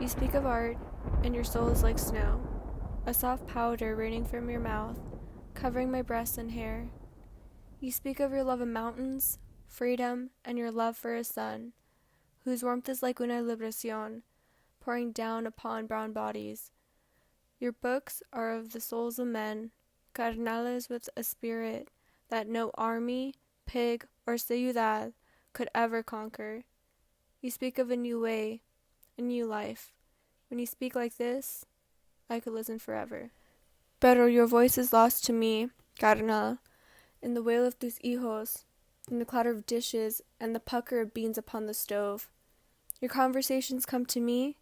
You speak of art, and your soul is like snow, a soft powder raining from your mouth, covering my breasts and hair. You speak of your love of mountains, freedom, and your love for a sun, whose warmth is like una libración, pouring down upon brown bodies. Your books are of the souls of men, carnales with a spirit that no army, pig, or ciudad could ever conquer. You speak of a new way, a new life. When you speak like this, I could listen forever. Pero your voice is lost to me, carnal, in the wail of tus hijos, in the clatter of dishes and the pucker of beans upon the stove. Your conversations come to me,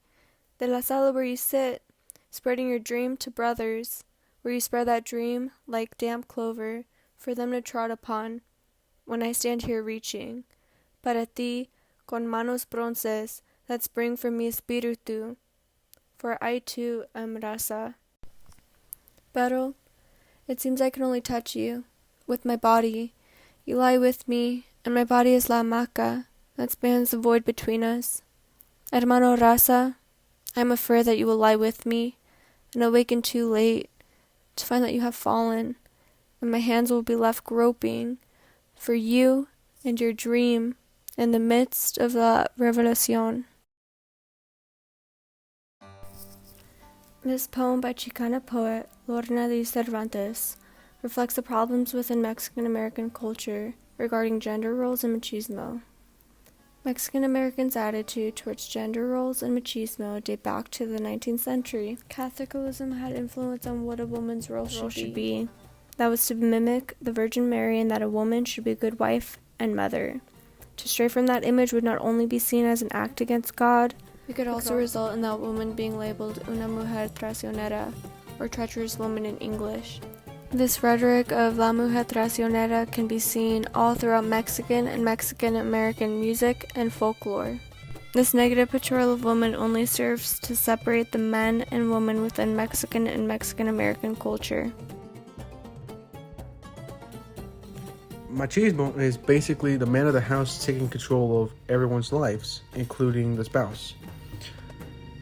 de la sala where you sit, spreading your dream to brothers, where you spread that dream like damp clover for them to trot upon, when I stand here reaching, para ti, con manos bronces that spring from mi espíritu, for I too am raza. Pero it seems I can only touch you, with my body. You lie with me, and my body is la hamaca that spans the void between us. Hermano raza, I am afraid that you will lie with me, and awaken too late, to find that you have fallen, and my hands will be left groping for you and your dream in the midst of la revelación. This poem by Chicana poet Lorna de Cervantes reflects the problems within Mexican-American culture regarding gender roles and machismo. Mexican-Americans' attitude towards gender roles and machismo date back to the 19th century. Catholicism had influence on what a woman's role should be. That was to mimic the Virgin Mary, and that a woman should be a good wife and mother. To stray from that image would not only be seen as an act against God, it could also result in that woman being labeled una mujer traicionera, or treacherous woman in English. This rhetoric of la mujer traicionera can be seen all throughout Mexican and Mexican-American music and folklore. This negative portrayal of woman only serves to separate the men and women within Mexican and Mexican-American culture. Machismo is basically the man of the house taking control of everyone's lives, including the spouse.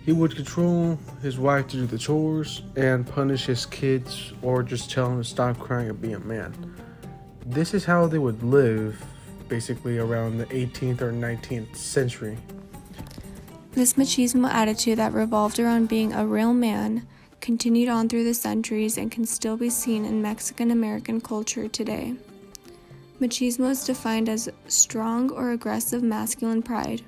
He would control his wife to do the chores and punish his kids, or just tell him to stop crying and be a man. This is how they would live basically around the 18th or 19th century. This machismo attitude that revolved around being a real man continued on through the centuries and can still be seen in Mexican-American culture today. Machismo is defined as strong or aggressive masculine pride.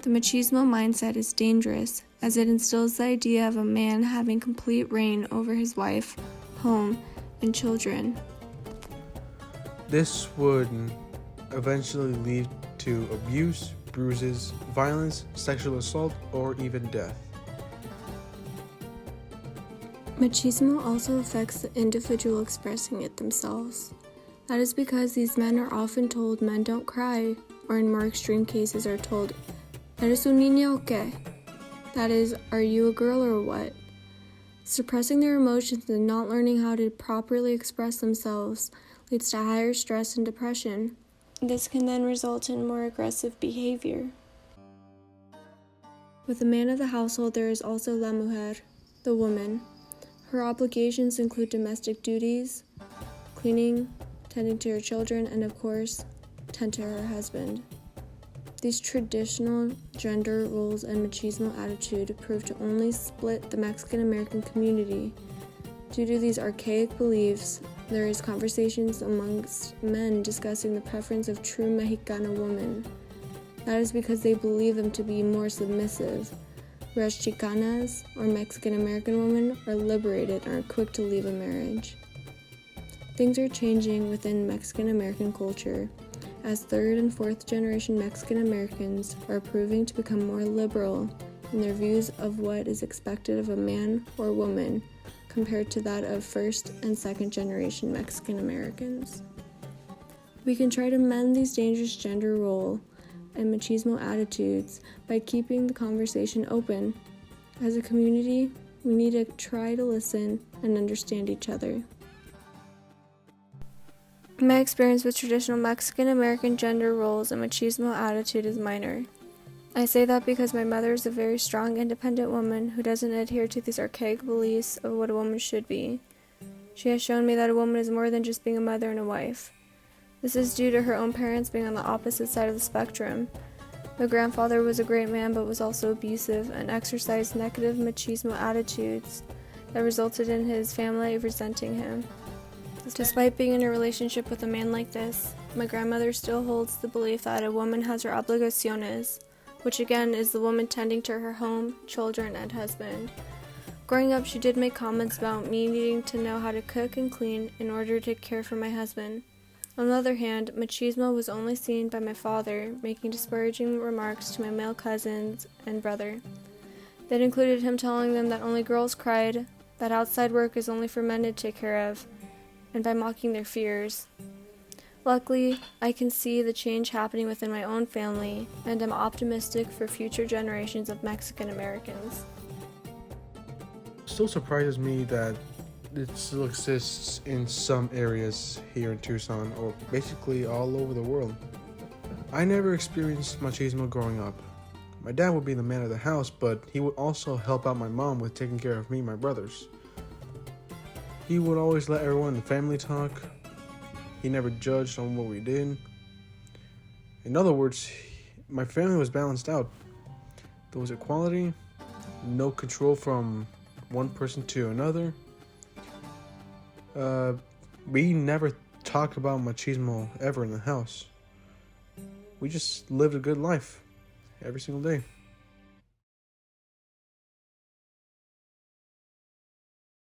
The machismo mindset is dangerous, as it instills the idea of a man having complete reign over his wife, home, and children. This would eventually lead to abuse, bruises, violence, sexual assault, or even death. Machismo also affects the individual expressing it themselves. That is because these men are often told men don't cry, or in more extreme cases are told, ¿Eres un niño o qué? That is, are you a girl or what? Suppressing their emotions and not learning how to properly express themselves leads to higher stress and depression. This can then result in more aggressive behavior. With the man of the household, there is also la mujer, the woman. Her obligations include domestic duties, cleaning, tending to her children, and of course, tend to her husband. These traditional gender roles and machismo attitude prove to only split the Mexican-American community. Due to these archaic beliefs, there is conversations amongst men discussing the preference of true Mexicana women. That is because they believe them to be more submissive, whereas Chicanas, or Mexican-American women, are liberated and are quick to leave a marriage. Things are changing within Mexican-American culture, as third and fourth generation Mexican Americans are proving to become more liberal in their views of what is expected of a man or woman compared to that of first and second generation Mexican Americans. We can try to mend these dangerous gender role and machismo attitudes by keeping the conversation open. As a community, we need to try to listen and understand each other. My experience with traditional Mexican-American gender roles and machismo attitude is minor. I say that because my mother is a very strong, independent woman who doesn't adhere to these archaic beliefs of what a woman should be. She has shown me that a woman is more than just being a mother and a wife. This is due to her own parents being on the opposite side of the spectrum. My grandfather was a great man but was also abusive and exercised negative machismo attitudes that resulted in his family resenting him. Despite being in a relationship with a man like this, my grandmother still holds the belief that a woman has her obligaciones, which again is the woman tending to her home, children, and husband. Growing up, she did make comments about me needing to know how to cook and clean in order to care for my husband. On the other hand, machismo was only seen by my father, making disparaging remarks to my male cousins and brother. That included him telling them that only girls cried, that outside work is only for men to take care of, and by mocking their fears. Luckily, I can see the change happening within my own family, and am optimistic for future generations of Mexican Americans. Still surprises me that it still exists in some areas here in Tucson, or basically all over the world. I never experienced machismo growing up. My dad would be the man of the house, but he would also help out my mom with taking care of me and my brothers. He would always let everyone in the family talk. He never judged on what we did. In other words, my family was balanced out. There was equality, no control from one person to another. We never talked about machismo ever in the house. We just lived a good life every single day.